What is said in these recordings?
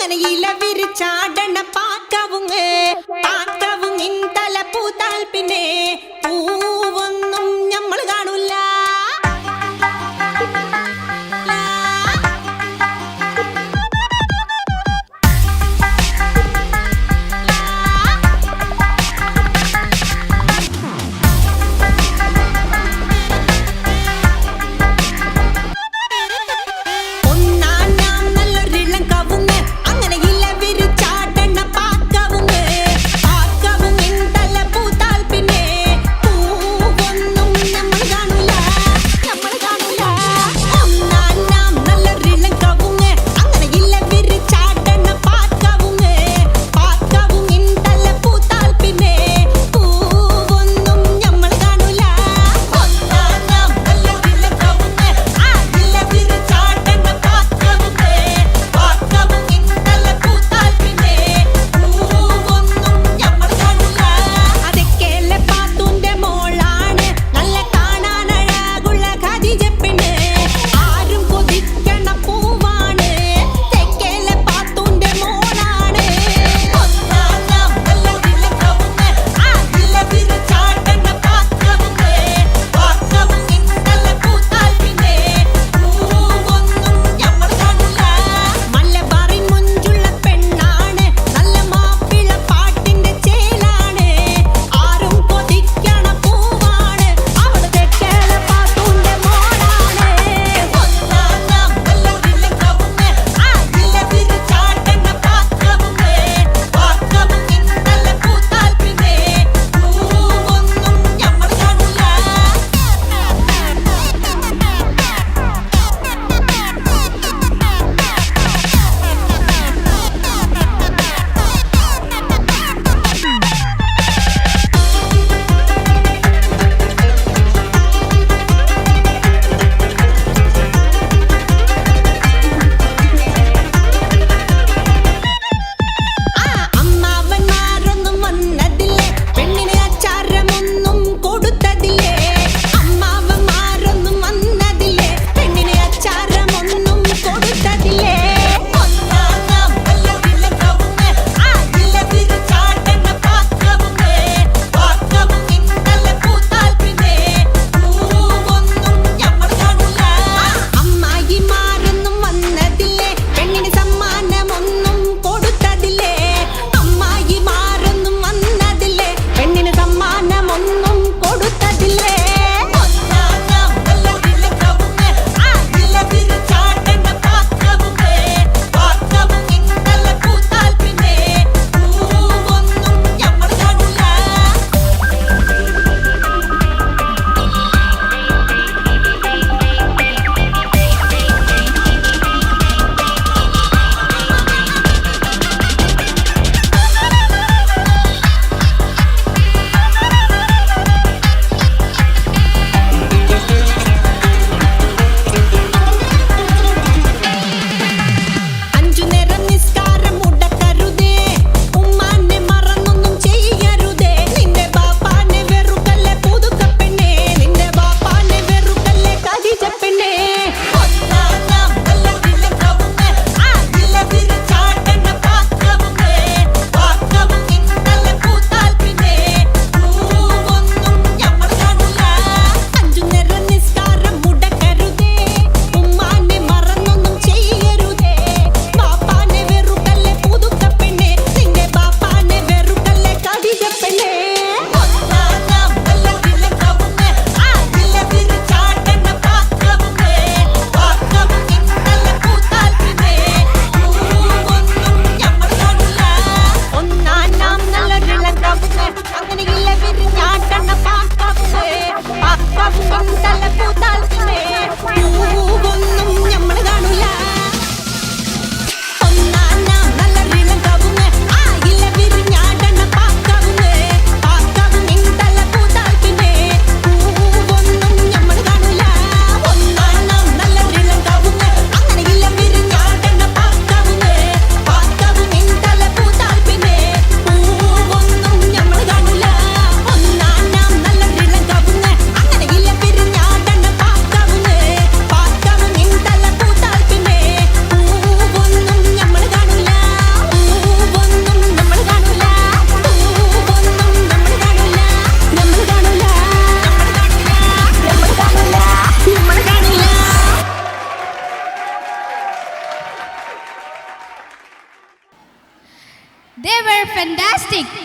അങ്ങനെ ഇല വിരിച്ചാടണ പാക്കവുങ്ങ് പാക്കവുങ്ങിൻ തല പൂത്താൽ പിന്നെ പൂവൊന്നും ഞമ്മൾ കാണൂല.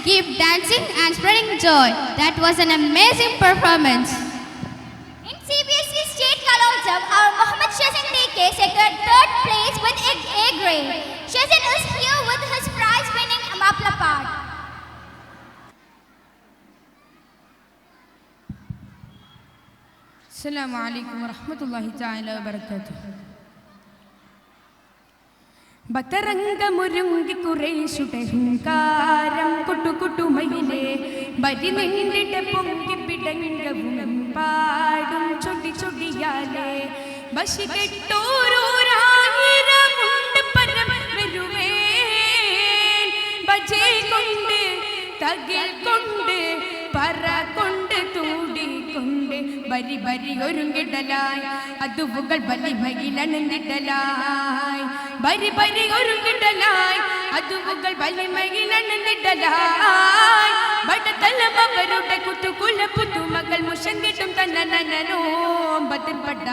keep dancing and spreading joy. That was an amazing performance. In CBSE State Kalotsav, our Muhammad Shazin DK secured third place with A grade. Shazin is here with his prize-winning Mapla part. Assalamu alaikum wa rahmatullahi ta'ala wa barakatuh. ബത്തറംഗമുരുങ്ങി കുറേശുടെ ഹുങ്കാരം കുട്ടുകുട്ടുമയിലേ ബരി നിന്നിട്ട് പൊങ്കി പിടങ്ങവും പാടും ചൊടി ചൊടിയാലേ ബശി കെട്ടോരൂരായിരമുണ്ട് പരം വരുവേൻ ബജേ കൊണ്ട് തകിൽ കൊണ്ട് പറ കൊണ്ട് തൂടിക്കൊണ്ട് ബരി ബരി ഒരുങ്ങിടലായി അതുവുകൾ വലിമയിലണിന്നിടലായി ബരി ബരി ഒരുങ്ങിടലായി അതുവുകൾ വലിമയിലണിന്നിടലായി ബടതലമവരുടെ കുത്തുകുല പുതുമകൾ മുഷങ്ങിട്ടും തന്നനനനോ ബദർപട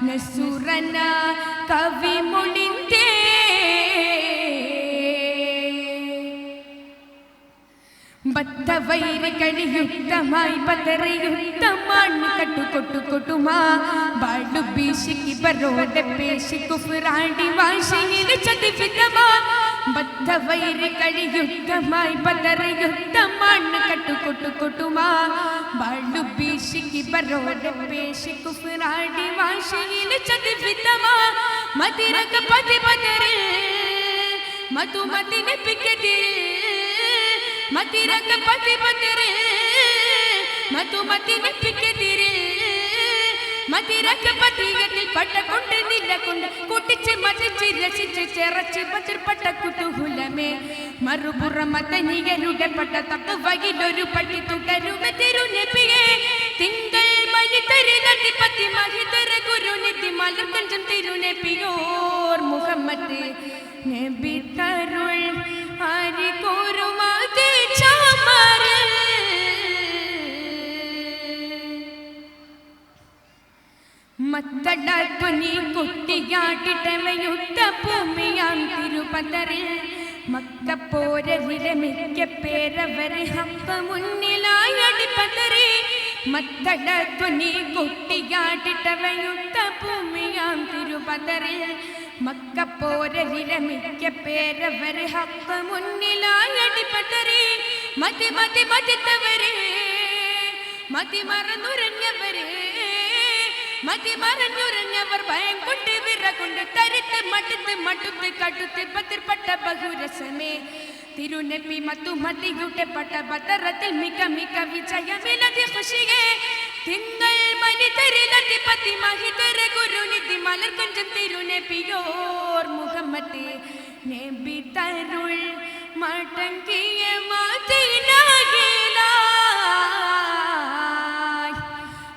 നസുറന കവി മൊളിന്തേ ബദ്ധവൈരികളി യുദ്ധമായി ബദറയുദ്ധമാണ് കട്ടുകൊട്ടുകൊട്ടുമാ ബാളു ബീശിക്ക് ബരോടെ പേശി കുഫ്രാണ്ടി വാശയിൽ ചതിവിധമാ ബദ്ധവൈരികളി യുദ്ധമായി ബദറയുദ്ധമാണ് കട്ടുകൊട്ടുകൊട്ടുമാ ബാളു ബീശിക്ക് ബരോടെ പേശി കുഫ്രാണ്ടി വാശയിൽ ചതിവിധമാ മതിരക പതി ബദറിൽ മധുമതിനെ പിക്കതിൽ മതിരക പതി ബദറിൽ മധുമതിനെ പിക്കതിൽ മതിരക പതിയതിൽ പട്ടകൊണ്ട് നിലകൊണ്ട് കൂട്ടിച്ച് മതിച്ച് രസിച്ച് ചെറച്ച് ബദർപട്ട കുതൂഹലമേ മറുപുറം മദനിയരുടെ പട്ട തഖ്വയിലൊരു പട്ടി തുടരുമെ തിരുനബിയേ തിങ്കൾ മണി തരിലധിപതി മഹിതര ഗുരുനിധി മലർക്കഞ്ചം തിരുനബിയോർ മുഹമ്മദ് നബി തരുൾ ഹരി കോരുമാതി ചാമറിൽ മത്തട ധ്വനി കൊട്ടിയാട്ടിട്ടവയുദ്ധ ഭൂമിയാം തിരുപതറിൽ മക്കപ്പോരവിലെ മിക്ക പേരവരെ ഹപ്പ മുന്നിലായി അടിപതറി മത്തട ധ്വനി കൊട്ടിയാട്ടിട്ടവയുദ്ധ ഭൂമിയാം തിരുപതറിൽ മക്കപ്പോരവിലെ മിക്ക പേരവരെ ഹപ്പ മുന്നിലായി അടിപതറി മതി മതി മതിത്തവരെ മതി മറന്നുരഞ്ഞവരെ മതി മറഞ്ഞുരഞ്ഞവർ ഭയം കൊണ്ട് വിറകൊണ്ട് തരിത്ത് മടുത്ത് മടുത്ത് കടുത്ത് ബദർപട്ട ബഹുരസമേ തിരുനബി മധുമതിയുടെ പട്ട ബദറത്തിൽ മിക മിക വിജയമിലതി ഖുശിയേ തിങ്കൾ മണി തരിലധിപതി മഹിതര ഗുരുനിധി മലർക്കഞ്ചം തിരുനബിയോർ മുഹമ്മദ് നബി തരുൾ മടങ്ങിയ മദീനയിലായി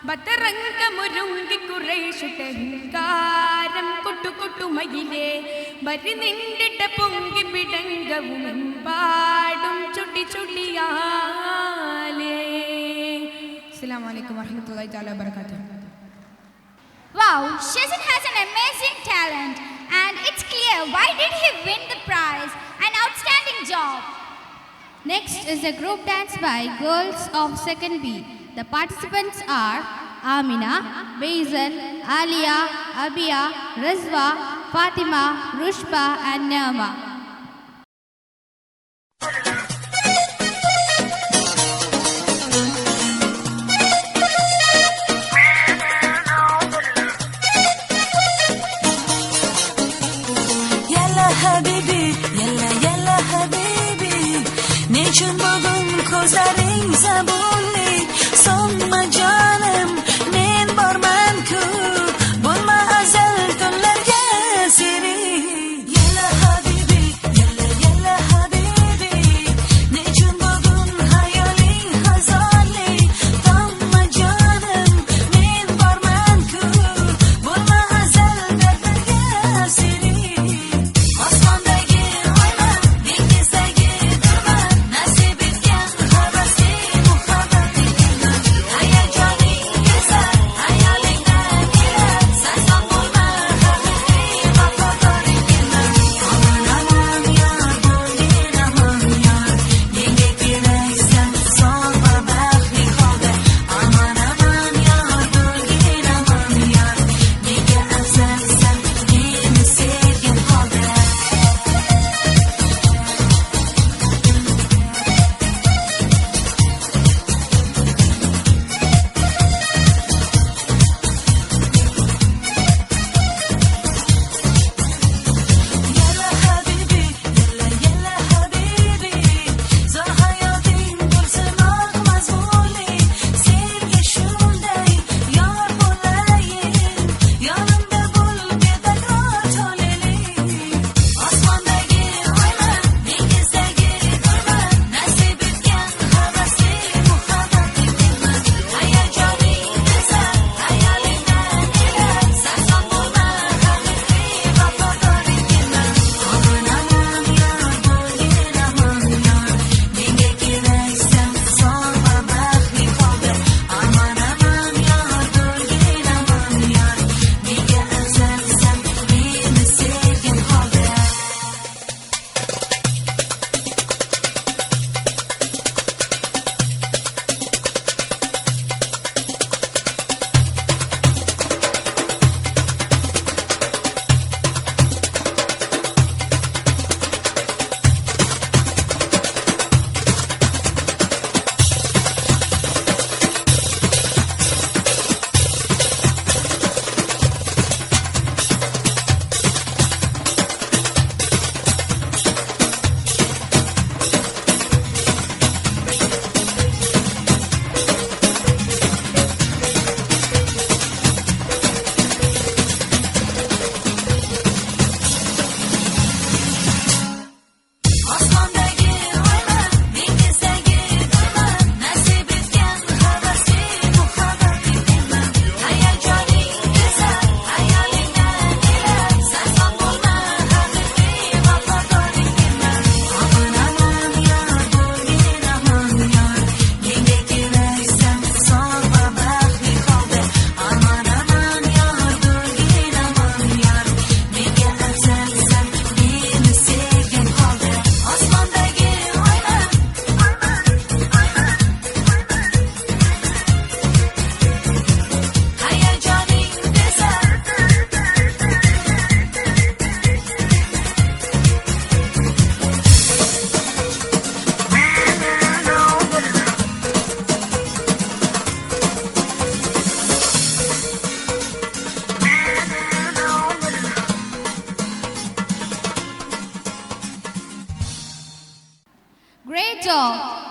ബത്തറംഗമുരുങ്ങി കുറേശുടെ ഹുങ്കാരം കൊട്ടുകൊട്ടുമയിലേ ബരി നിന്നിട്ട പൊങ്കി പിടങ്കവും പാടും ചൊടി ചൊടിയാലേ. അസ്സലാമു അലൈക്കും വറഹ്മത്തുള്ളാഹി തആല വബറകാതുഹു. Wow, Shazin has an amazing talent, and it's clear why did he win the prize. An outstanding job. Next is a group dance by girls of 2nd B. The participants are Amina, Baizal, Alia, Abia, Rizwa, Fatima, Rushba and Naama. Yalla habibi, yalla habibi, niçin bugün ko'zlaring zabunli, sonma jonim, men borman-ku, bo'lma azal tunlarga seri. Yalla habibi,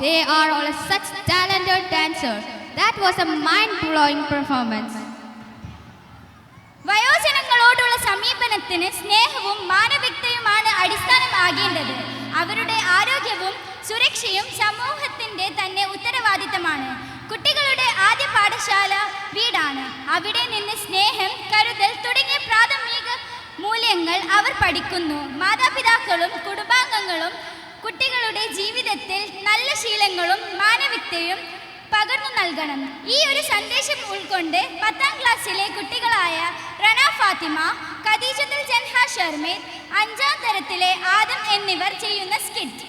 They are all such talented dancers. That was a mind-blowing performance. വയോജനങ്ങളോടുള്ള സമീപനത്തിന് സ്നേഹവും മാനവികതയുമാണ് അടിസ്ഥാനമാകേണ്ടത്. അവരുടെ ആരോഗ്യവും സുരക്ഷയും സമൂഹത്തിന്റെ തന്നെ ഉത്തരവാദിത്തമാണ്. കുട്ടികളുടെ ആദ്യ പാഠശാല വീടാണ്. അവിടെ നിന്ന് സ്നേഹം, കരുതൽ തുടങ്ങിയ പ്രാഥമിക മൂല്യങ്ങൾ അവർ പഠിക്കുന്നു. മാതാപിതാക്കളും കുടുംബാംഗങ്ങളും കുട്ടികളുടെ ജീവിതത്തിൽ നല്ല ശീലങ്ങളും മാനവികതയും പകർന്നു നൽകണം. ഈ ഒരു സന്ദേശം ഉൾക്കൊണ്ട് 10ാം ക്ലാസ്സിലെ കുട്ടികളായ റണ ഫാത്തിമ, ഖദീജത്തുൽ ജൻഹ ഷർമീദ്, 5ാം തരത്തിലെ ആദം എന്നിവർ ചെയ്യുന്ന സ്കിറ്റ്.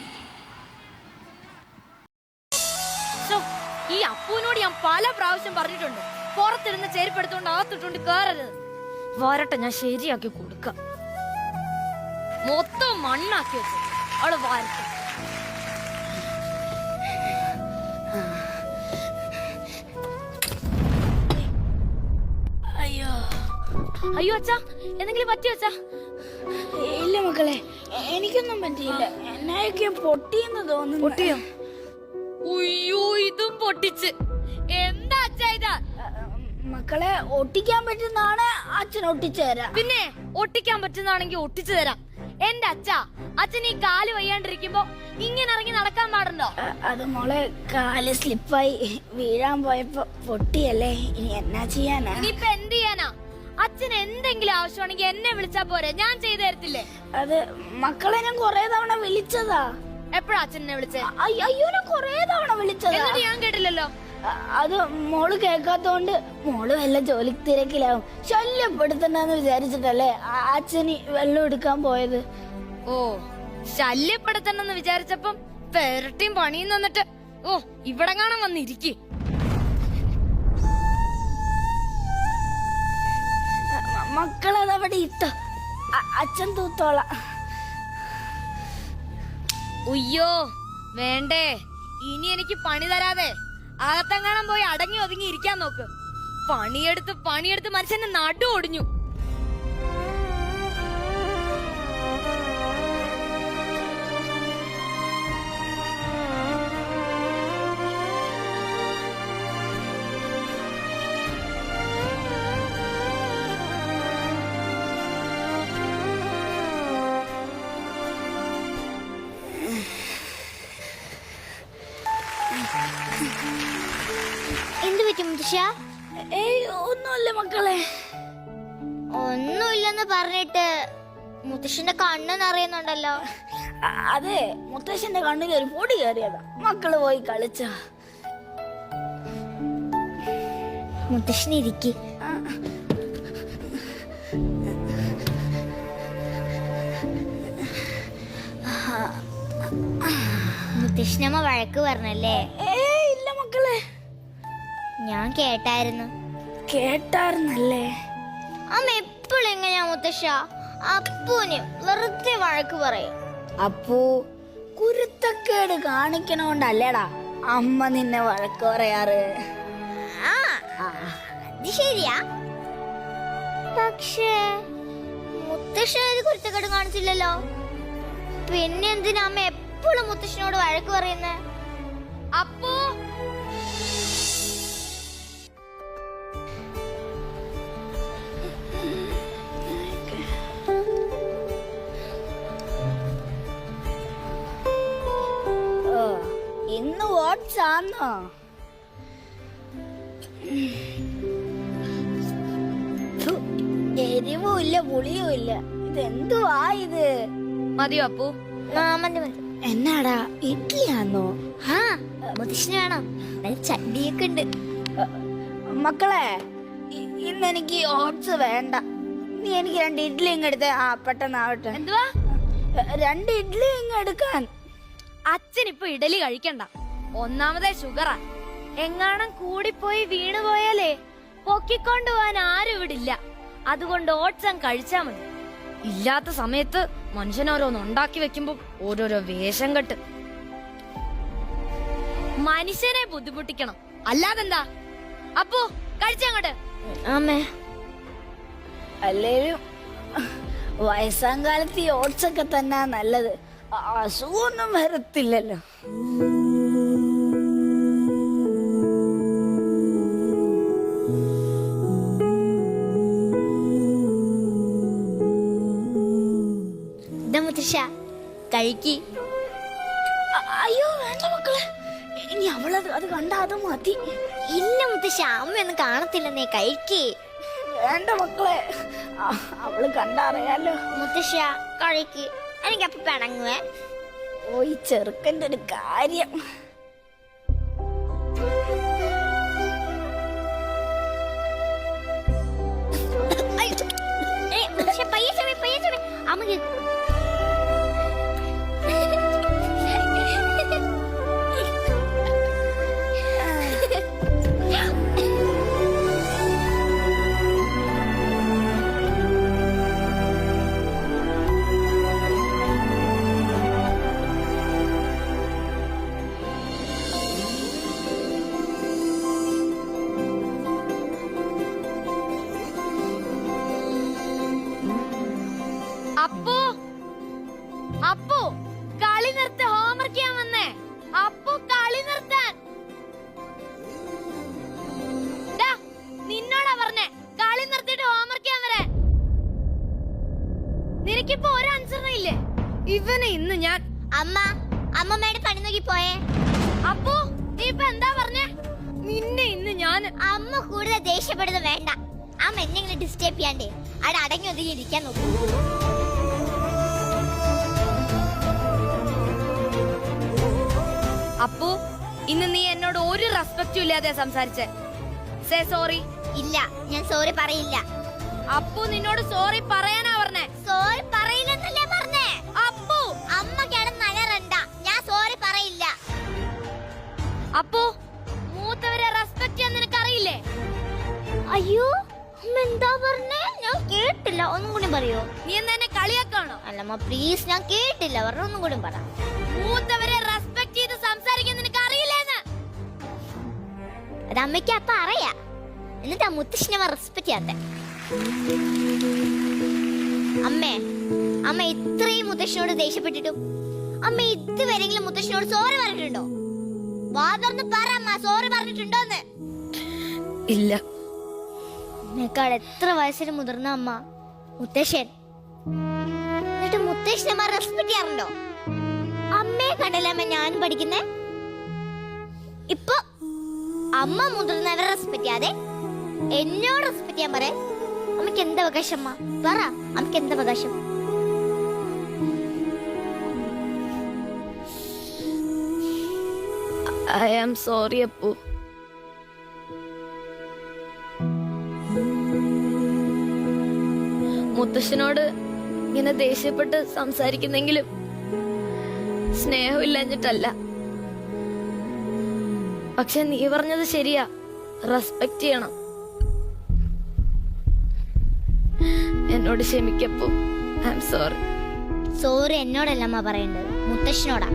ഈ അപ്പൂനോട് ഞാൻ പല പ്രാവശ്യം പറഞ്ഞിട്ടുണ്ട്, പുറത്തിരുന്ന് ചെരുപ്പെടുത്തോണ്ട് അകത്തിട്ടുണ്ട് കയറരുത്. വരട്ടെ, ഞാൻ ശരിയാക്കി കൊടുക്കാം. മൊത്തം മണ്ണാക്കി വെച്ചു അവള് വരട്ടെ. അയ്യോ അച്ഛാ, എന്തെങ്കിലും പറ്റിയോ അച്ഛാ? ഇല്ല മക്കളെ, എനിക്കൊന്നും പറ്റിയില്ല. എന്നൊക്കെ പൊട്ടിയെന്ന് തോന്നുന്നു. പൊട്ടിയോ? ഉയ്യോ, ഇതും പൊട്ടിച്ച്. എന്താ അച്ഛാ ഇതാ? മക്കളെ, ഒട്ടിക്കാൻ പറ്റുന്നതാണ് അച്ഛൻ ഒട്ടിച്ചു തരാം. പിന്നെ ഒട്ടിക്കാൻ പറ്റുന്നതാണെങ്കിൽ ഒട്ടിച്ചു തരാം. എന്റെ അച്ഛാ, അച്ഛൻ ഈ കാല് വയ്യാണ്ടിരിക്കുമ്പോ ഇങ്ങനെ ഇറങ്ങി നടക്കാൻ പാടുണ്ടോ? അത് മോളെ, കാല് സ്ലിപ്പായി വീഴാൻ പോയപ്പോ പൊട്ടിയല്ലേ. ഇനി എന്നാ ചെയ്യാനാ? ഇനിയിപ്പൊ എന്ത് ചെയ്യാനാ? അച്ഛൻ എന്തെങ്കിലും ആവശ്യമാണെങ്കിൽ എന്നെ വിളിച്ചാ പോരെ, ഞാൻ ചെയ്തു തരത്തില്ലേ? അത് മക്കളെ, ഞാൻ കൊറേ തവണ വിളിച്ചതാ. എപ്പോഴാ അച്ഛനെ വിളിച്ചേ? അയ്യോ, ഞാൻ കൊറേ തവണ വിളിച്ചതാ. എന്നിട്ട് ഞാൻ കേട്ടില്ലല്ലോ. അത് മോള് കേൾക്കാത്തോണ്ട് മോള് വല്ല ജോലി തിരക്കിലാവും. ശല്യപ്പെടുത്തണ്ടെന്ന് വിചാരിച്ചിട്ടല്ലേ അച്ഛന് വെള്ളം എടുക്കാൻ പോയത്. ഓ, ശല്യപ്പെടുത്തണമെന്ന് വിചാരിച്ചപ്പം പെരട്ടിയും പണിയും തന്നിട്ട് ഓ ഇവിടെ കാണാൻ വന്നിരിക്കും. മക്കളതവിടെ ഇട്ടോ, അച്ഛൻ തൂത്തോളാം. ഉയ്യോ വേണ്ടേ, ഇനി എനിക്ക് പണി തരാതെ അകത്തെങ്ങാനും പോയി അടങ്ങി ഒതുങ്ങി ഇരിക്കാൻ നോക്ക്. പണിയെടുത്ത് മനുഷ്യന്റെ നടു ഒടിഞ്ഞു. എന്ത് പറ്റും മുത്തശ്ശ? ഏയ്, ഒന്നുമില്ല മക്കളെ. ഒന്നുമില്ലെന്ന് പറഞ്ഞിട്ട് മുത്തശ്ശന്റെ കണ്ണ് നിറയുന്നുണ്ടല്ലോ. അതെ, മുത്തശ്ശന്റെ കണ്ണിൽ ഒരു പൊടി കയറിയതാ. മക്കള് പോയി കളിച്ച. മുത്തശ്ശനിരിക്ക്. മുത്തശ്ശനമ്മ വഴക്ക് പറഞ്ഞല്ലേ? ഏയ് ഇല്ല മക്കളെ. ഞാൻ കേട്ടായിരുന്നു. കേട്ടായിരുന്നല്ലേ? അമ്മ എപ്പോഴും എങ്ങനെയാ മുത്തശ്ശ അപ്പൂന് വെറുതെ വഴക്ക് പറയും? അപ്പു കുരുത്തക്കേട് കാണിക്കണോണ്ടല്ലേടാ അമ്മ നിന്നെ വഴക്ക് പറയാറ്. ആ, അത് ശരിയാ. പക്ഷേ മുത്തശ്ശൻ കുരുത്തക്കേട് കാണിച്ചില്ലല്ലോ. പിന്നെ എന്തിനാ അമ്മ എപ്പോഴും മുത്തശ്ശനോട് വഴക്ക് പറയുന്നേ? അപ്പോ ഇന്ന് വാട്സ് ആന്നോ? എരിവും ഇല്ല, പുളിയും ഇല്ല. ഇതെന്തുവാ ഇത്? മതിയോ അപ്പു? മതി മതി. എന്നാടാ, ഇഡ്ഡലിയാന്നോ? ആ, മുത്തശ്ശന് വേണം. ചട്ടിയൊക്കെ ഉണ്ട്. മക്കളെ, ഇന്ന് എനിക്ക് ഓട്സ് വേണ്ട. നീ എനിക്ക് 2 ഇഡ്ഡലി ഇങ്ങ് എടുത്തേ. ആ, പെട്ടെന്നാവട്ടെ. എന്തുവാ? 2 ഇഡ്ഡലി ഇങ്ങ് എടുക്കാൻ. അച്ഛൻ ഇപ്പൊ ഇഡലി കഴിക്കണ്ട. ഒന്നാമതേ ഷുഗറാ. എങ്ങാണം കൂടിപ്പോയി വീണുപോയാലേ പൊക്കിക്കൊണ്ടുപോവാൻ ആരും ഇവിടില്ല. അതുകൊണ്ട് ഓട്സ് കഴിച്ചാ മതി. ഇല്ലാത്ത സമയത്ത് മനുഷ്യനോരോന്ന് ഉണ്ടാക്കി വെക്കുമ്പോ ഓരോരോ വേഷം കെട്ട് മനുഷ്യനെ ബുദ്ധിമുട്ടിക്കണം, അല്ലാതെന്താ? അപ്പോ കഴിച്ചങ്ങോട്ട്. അമ്മേ, അല്ലേലും വയസ്സാം കാലത്ത് ഈ ഓട്സ് ഒക്കെ തന്നെ നല്ലത്. അസുഖമൊന്നും വരത്തില്ലല്ലോ. മുത്തശ്ശ കഴിക്കി. അയ്യോ വേണ്ട മക്കളെ, ഇനി അവളത് അത് കണ്ട അത് മതി. ഇല്ല മുത്തശ്ശ, അമ്മയൊന്നും കാണത്തില്ലെന്നേ, കഴിക്കേ. വേണ്ട മക്കളെ, അവള് കണ്ടറിയാലോ. മുത്തശ്ശ കഴിക്ക്, എനിക്കപ്പ പിണങ്ങുവേ. ഓ ഈ ചെറുക്കൻ്റെ ഒരു കാര്യം. മുത്തശ്ശ പയ്യെ ചെവി അമ്മ കേൾക്കും. അപ്പു അപ്പു കളി നിർത്ത്, ഹോംവർക്ക് ചെയ്യാൻ വന്നേ. അപ്പു കളി നിർത്താൻ. ദാ, നിന്നോടാ പറഞ്ഞേ കളി നിർത്തിട്ട് ഹോംവർക്ക് ചെയ്യാൻ വരാൻ. നിനക്കിപ്പോ ഒരു അനുസരണം ഇല്ലേ? ഇവനെ ഇന്ന് ഞാൻ. അമ്മമ്മയുടെ പണി നോക്കി പോയേ. അപ്പു നീ ഇപ്പൊ എന്താ പറഞ്ഞേ? നിന്നെ ഇന്ന് ഞാൻ. അമ്മ കൂടുതൽ ദേഷ്യപ്പെടുന്നത് വേണ്ട. അമ്മ എന്നെങ്കിലും ഡിസ്റ്റർബ് ചെയ്യാണ്ടേ അവിടെ അടങ്ങി ഒതുങ്ങി ഇരിക്കാൻ നോക്കൂ. അപ്പു ഇന്ന് നീ എന്നോട് ഒരു റെസ്പെക്റ്റും ഇല്ലാതെ സംസാരിച്ചേ. Say sorry. ഇല്ല, ഞാൻ സോറി പറയില്ല. അപ്പു നിന്നോട് സോറി പറയാനാ പറഞ്ഞേ. സോറി പറയില്ലെന്നല്ലേ പറഞ്ഞേ. അപ്പു അമ്മ കിടന്ന് അലറണ്ട, ഞാൻ സോറി പറയില്ല. അപ്പു മൂത്തവരെ റെസ്പെക്ട് ചെയ്യാൻ നിനക്കറിയില്ലേ? അയ്യോ അമ്മ എന്താ പറഞ്ഞേ? ഞാൻ കേട്ടില്ല, ഒന്നും കൂടി പറയോ? നീ എന്താ എന്നെ കളിയാക്കാണോ? അല്ലമ്മ പ്ലീസ്, ഞാൻ കേട്ടില്ല, പറഞ്ഞ ഒന്നും കൂടി പറ. മൂത്തവരെ റെസ്പെക്ട് ചെയ്ത് സംസാരിക്കാൻ നിനക്ക് അറിയില്ലേന്ന്? അത് അമ്മയ്ക്ക് അപ്പ അറിയാ, എന്നിട്ട് ആ മുത്തശ്ശിനെ റെസ്പെക്ട് ചെയ്യാത്ത. അമ്മ ഇത്രയും മുത്തശ്ശിനോട് ദേഷ്യപ്പെട്ടിട്ടും അമ്മ ഇതുവരെങ്കിലും മുത്തശ്ശിനോട് സോറി പറഞ്ഞിട്ടുണ്ടോ? വാ തുറന്ന് പറ അമ്മ, സോറി പറഞ്ഞിട്ടുണ്ടോന്ന്. ഇല്ല. എന്നെക്കാൾ എത്ര വയസ്സിന് മുതിർന്ന അമ്മ മുത്തശ്ശൻ, എന്നിട്ട് മുത്തശ്ശനമ്മ റെസ്പെക്ട് ചെയ്യാറുണ്ടോ? അമ്മയെ കണ്ടല്ലേ അമ്മ ഞാനും പഠിക്കുന്നേ. ഇപ്പൊ അമ്മ മുതിർന്നവരെ റെസ്പെക്ട് ചെയ്യാതെ എന്നോട് റെസ്പെക്ട് ചെയ്യാൻ പറയാൻ അമ്മക്ക് എന്താ അവകാശം? അമ്മ പറ, അമ്മക്ക് എന്താ അവകാശം? I am sorry Appu. മുത്തശ്ശനോട് ഇങ്ങനെ ദേഷ്യപ്പെട്ട് സംസാരിക്കുന്നെങ്കിലും സ്നേഹമില്ലഞ്ഞിട്ടല്ല. പക്ഷെ നീ പറഞ്ഞത് ശരിയാ, റെസ്പെക്ട് ചെയ്യണം. എന്നോട് ക്ഷമിക്കപ്പോ. I am sorry. സോറി എന്നോടല്ല അമ്മ പറയേണ്ടത്, മുത്തശ്ശനോടാ.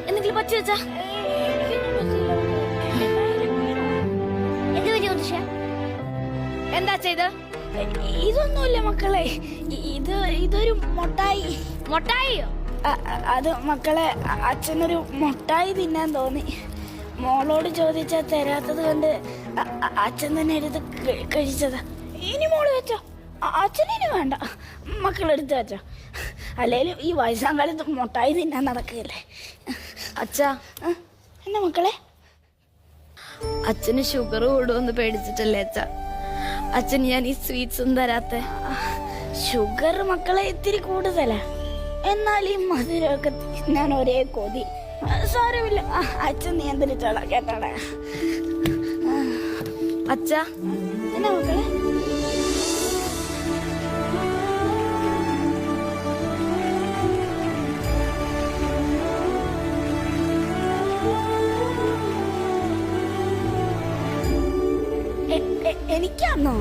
എന്തെങ്കിലും പറ്റി വെച്ചാ? എന്ത് പറ്റി മുത്തശ്ശ? എന്താ ചെയ്ത്? ഇതൊന്നുമില്ല മക്കളെ, ഇതൊരു മൊട്ടായി. മൊട്ടായിയോ? അത് മക്കളെ, അച്ഛനൊരു മൊട്ടായി തിന്നാൻ തോന്നി. മോളോട് ചോദിച്ചാ തരാത്തത് കൊണ്ട് അച്ഛൻ തന്നെ എടുത്ത് കഴിച്ചതാ. ഇനി മോള് വെച്ചോ, അച്ഛനിനി വേണ്ട, മക്കളെടുത്ത് വെച്ചോ. അല്ലേലും ഈ വയസ്സാം കാലത്ത് മൊട്ടായി തിന്നാൻ നടക്കുകയല്ലേ. അച്ഛാ. എന്നാ മക്കളെ? അച്ഛന് ഷുഗർ കൂടുമെന്ന് പേടിച്ചിട്ടല്ലേ അച്ഛാ അച്ഛൻ ഞാൻ ഈ സ്വീറ്റ്സ് ഒന്നും തരാത്തെ? ഷുഗർ മക്കളെ ഇത്തിരി കൂടുതലാ, എന്നാൽ ഈ മധുരമൊക്കെ തിന്നാൻ ഒരേ കൊതി. സാരമില്ല, അച്ഛൻ നിയന്ത്രിച്ചോളാം കേട്ടോളെ. അച്ഛാ. എന്നാ മക്കളെ? എനിക്കാണോ?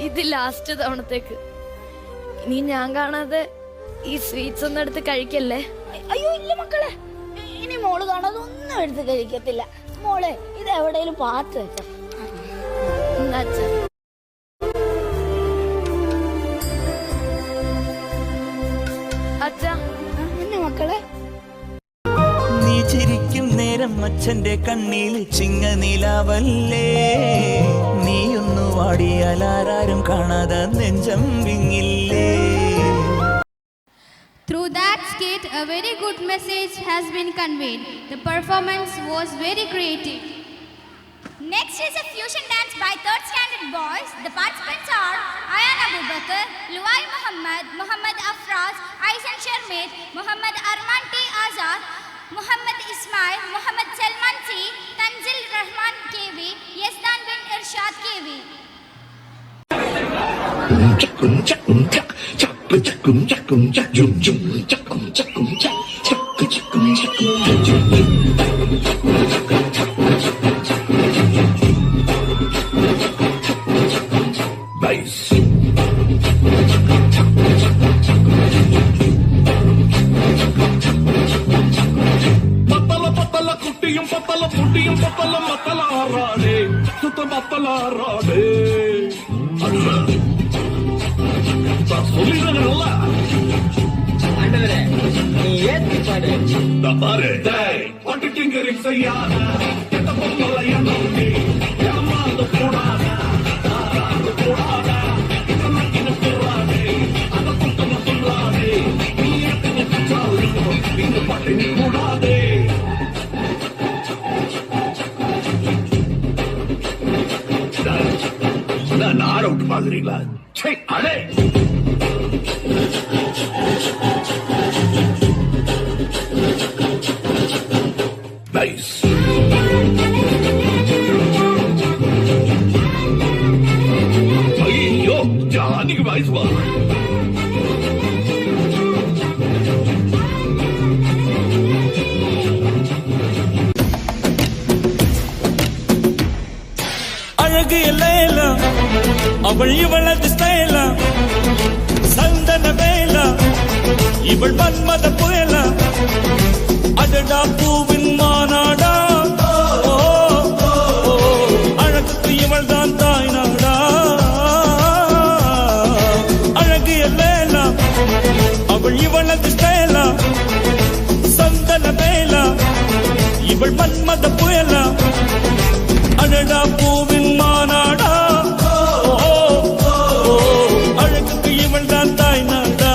ഇത് ലാസ്റ്റ് തവണത്തേക്ക്. ഇനി ഞാൻ കാണാതെ ഈ സ്വീറ്റ്സ് ഒന്നും എടുത്ത് കഴിക്കല്ലേ. അയ്യോ ഇല്ല മക്കളെ, ഇനി മോള് കാണാതൊന്നും എടുത്ത് കഴിക്കത്തില്ല. മോളെ ഇത് എവിടെയും പാത്ത് വെച്ചോ. എന്നെ മക്കളെ നീ ചിരിക്കും നേരം അച്ഛന്റെ കണ്ണിൽ ചിങ്ങനിലാവല്ലേ, നീയൊന്നു വാടിയാൽ ആരാരും കാണാതെ Nenjam വിങ്ങില്ലേ. Through that skit, a very good message has been conveyed. The performance was very creative. Next is a fusion dance by 3rd standard boys. The participants are Ayan Abubakar, Luai Muhammad, Muhammad Afraz, Aisan Sharmit, Muhammad Arman T. Azad, Muhammad Ismail, Muhammad Salman C, Tanzil Rahman KV, Yasdan bin Irshad KV. குட்டியும் பத்தல புட்டியும் பத்தல மத்தல ஆறாடே சுத்த மத்தல ஆறாடே சொல்லிடுறா ஆண்டவரே நீ ஏத்தி பாடு பாரு பட்டு கிங்கரிங் செய்யாத கெட்ட பொங்கல எண்ணி ஏமாந்து கூடாத கூடாத இதெல்லாம் சொல்லாதே அதை குத்தம் சொல்லாதே நீ இந்த பட்டினி கூடாதே. நாட விட்டு பாக்குறீங்களா? அடே நைஸ். ஐயோ ஜானிக்கு வயசுவா. அழகு லைலா அவள் இவளது ஸ்டைலா, சந்தன வேலா இவள் மன்மத புயலா, அடடா பூவின் மாநாடா, அழகுக்கு இவள் தான் தாய் நாடா. அழகு லைலா அவள் இவளது ஸ்டைலா, சந்தன வேலா இவள் மன்மத புயலா, அடடா பூவின் மாநாடா, அழகுக்கு இவள் தான் தாய் நாடா.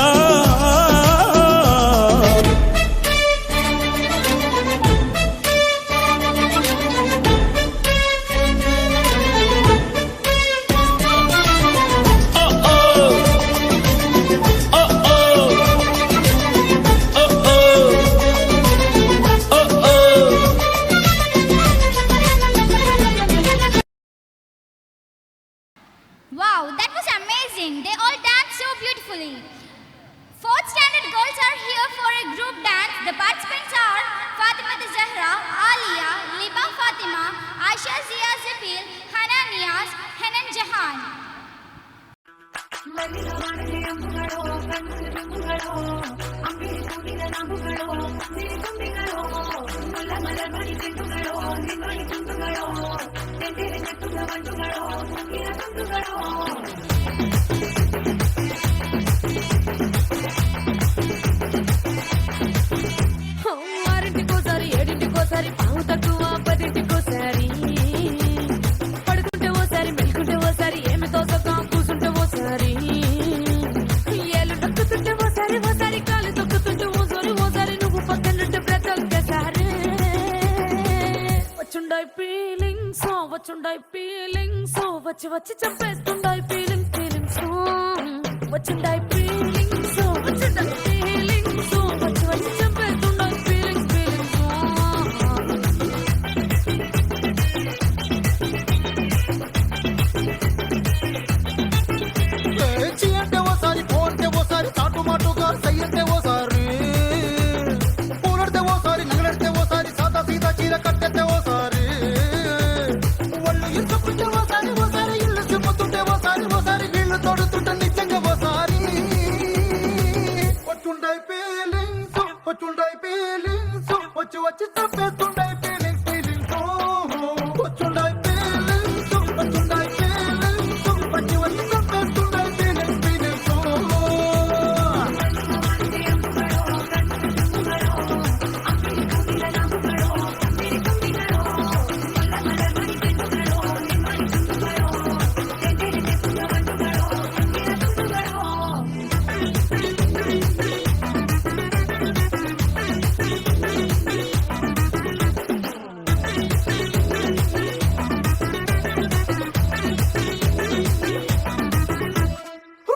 Wow, that was amazing. They all danced so beautifully. 4th standard girls are here for a group dance. The participants are Fatima Zahra, Alia, Liba Fatima, Aisha Zia Zibil, Hana Niyaz, Hanan Jahan. ఆరింటికోసారి ఏడింటికోసారి పావు తక్కువ పదింటికోసారి పడుకుంటే ఓసారి మెలుకుంటే ఓసారి ఏమి తోసక కూసుంటే ఓసారి ఏళ్ళు నొక్కుతుంటే ఓసారి ఓసారి కాలు తొక్కుతుంటే ఓసారి ఓసారి నువ్వు పక్కనుంటే ప్రతి ఒక్కసారి వచ్చుండాయి ఫీలింగ్స్ వచ్చుండాయి ఫీలింగ్స్ వచ్చి వచ్చి చంపేస్తుండాయి ఫీలింగ్స్ ఫీలింగ్స్ వచ్చుండాయి ఫీలింగ్స్ వచ్చుండాయి ఫీలింగ్స్ వచ్చి వచ్చి చంపేస్తుండాయి ఫీలింగ్స్ ఫీలింగ్స్. అంటే ఓసారి పోతే ఓసారి చాటు మాటుగా సయ్యంటే ఓసారి పూలడితే ఓసారి నగలడితే ఓసారి సాదా సీదా చీర కట్టెత్తే ఓసారి ఒళ్ళు ఇసుకుంటే ఓసారి ఓసారి ఇల్లు సిమ్ముతుంటే ఓసారి ఓసారి నీళ్లు తోడుతుంటే నిజంగా ఓసారి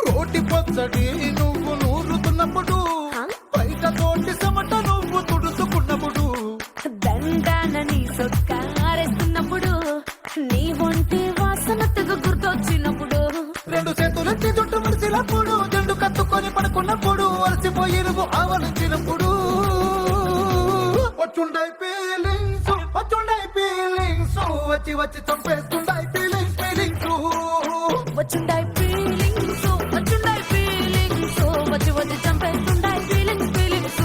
రోటి పచ్చడి నువ్వు నూరుతున్నప్పుడు బయట తోటి సమట నువ్వు తుడుచుకున్నప్పుడు దండానని సొక్కారేస్తున్నప్పుడు నీ ఒంటి వాసనతగా గుర్తొచ్చినప్పుడు రెండు చేతులెత్తి జుట్టు ముడిచినప్పుడు జండు కత్తుకొని పడుకున్నప్పుడు అలసిపోయి నువ్వు ఆవలించినప్పుడు వచ్చుండై ఫీలింగ్స్ వచ్చి వచ్చి చంపేస్తుండై ఫీలింగ్స్ వచ్చుండై ఫీలింగ్స్ వచ్చి వచ్చి చంపేస్తుండై ఫీలింగ్స్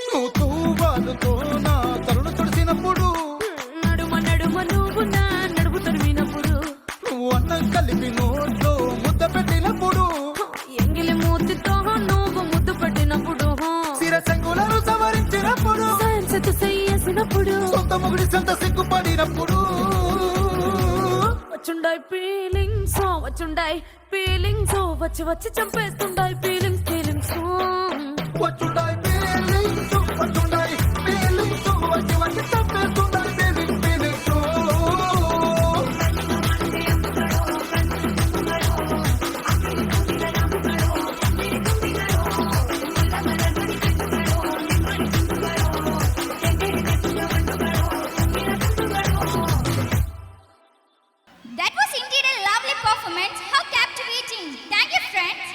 నువ్వు తూవాలుతో నా తరుణ తుడిసినప్పుడు నడుమ నువ్వు నా నడుపు తరిమినప్పుడు నువ్వు అన్నం కలిపి నోట్లో ముద్ద పెట్టినప్పుడు ఎంగిలి మూతితో నువ్వు ముద్దు పెట్టినప్పుడు శిరసంగులను సవరించినప్పుడు సైన్సెత్ చేసినప్పుడు సొంత మొగుడి సొంత సిగ్గుపడినప్పుడు వచ్చుండై ఫీలింగ్స్ వచ్చి వచ్చి చంపేస్తుండై ఫీలింగ్స్ వచ్చుండై ఫీలింగ్స్ వచ్చుండై ఫీలింగ్స్ వచ్చి వచ్చి చంపేస్తుండై feelings That was indeed a lovely performance. How captivating. Thank you, friends.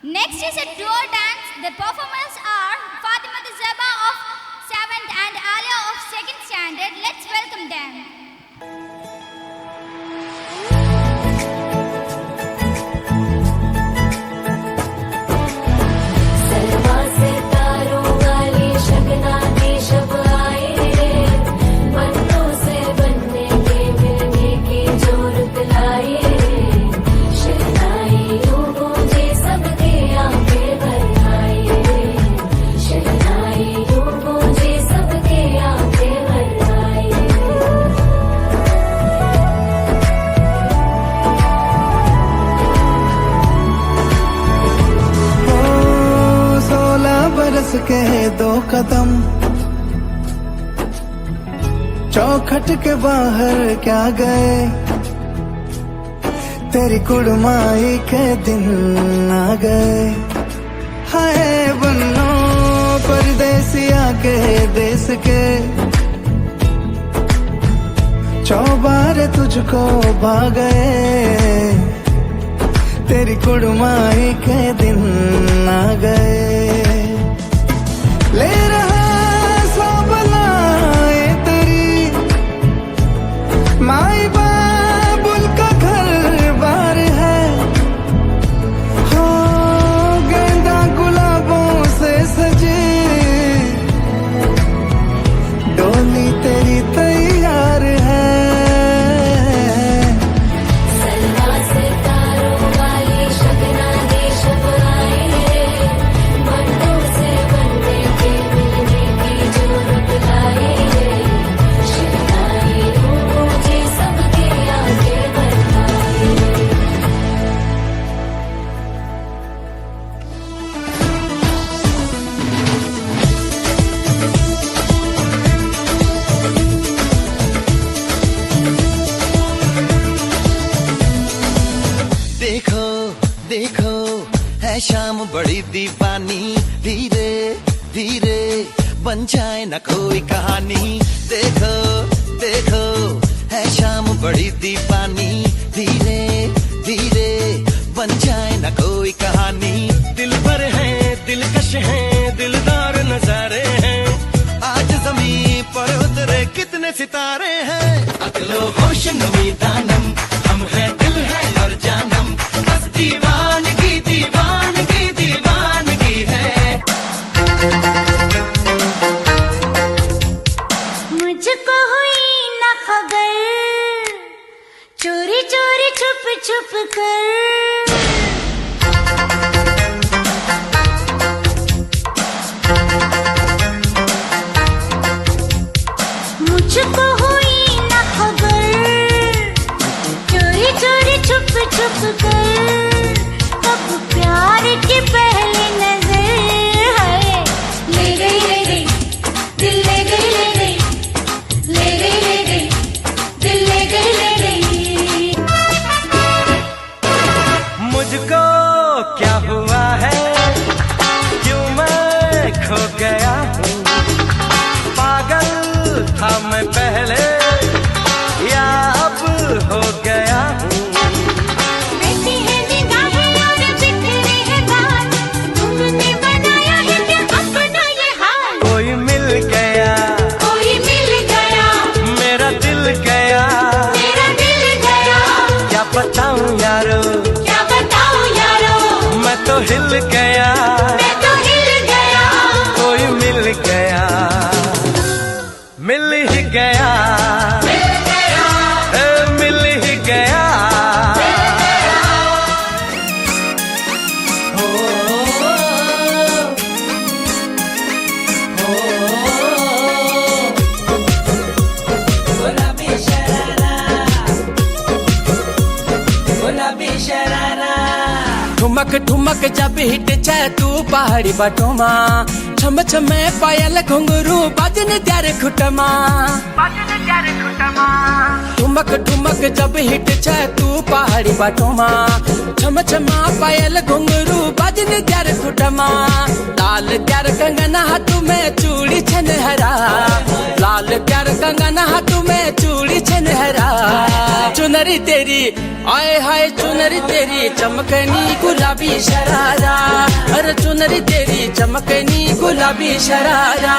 Next is a duo dance. The performers are Fatima Zeba of 7th and Alia of 2nd standard. Let's welcome them. के दो कदम चौखट के बाहर क्या गए तेरी कुड़माई के दिन आ गए हाय बन्नो परदेसिया के देश के चौबारे तुझको भागे तेरी कुड़माई के दिन आ गए ले रहा सब लाए तेरी माई बाबुल का घर बार है हो गेंदा गुलाबों से सजे डोली तेरी तैयार है देखो देखो है शाम बड़ी दीवानी धीरे धीरे बन जाए न कोई कहानी देखो देखो है शाम बड़ी दीवानी धीरे धीरे बन जाए न कोई कहानी दिल भर है दिलकश है दिलदार नजारे हैं आज जमीन पर उतरे कितने सितारे हैं अकलो होश नमी दानम छुप छुप कर मुझको हुई न खबर चोरी चोरी छुप छुप कर कब प्यार की पहली नजर है ले गई दिल ले गई ले गई दिल ले गई मुझको क्या हुआ है क्यों मैं खो गया हूँ पागल था मैं पहले या अब हो गया हूँ ऐसी है निगाहें और बिखरे हैं बाल तुमने बनाया है क्या अपना ये हाल कोई मिल गया मेरा दिल गया क्या बताऊं यारो मैं तो हिल गया कोई मिल गया मिल ही गया मिल ही गया ठुमक ठुमक जब हिट छे तू पहाड़ी बटोमा छम छमे पायल घुंगरू बजन त्यारे खुटमा ठुमक ठुमक जब हिट छे तू पहाड़ी बटोमा छम छमा पायल घुंगरू बजन त्यारे खुटमा लाल त्यार कंगना हाथ में चूड़ी छनहरा लाल त्यार कंगना हाथ में चूड़ी छनहरा चुनरी तेरी आए हाय चुनरी तेरी चमकनी गुलाबी शरारा अरे चुनरी तेरी चमकनी गुलाबी शरारा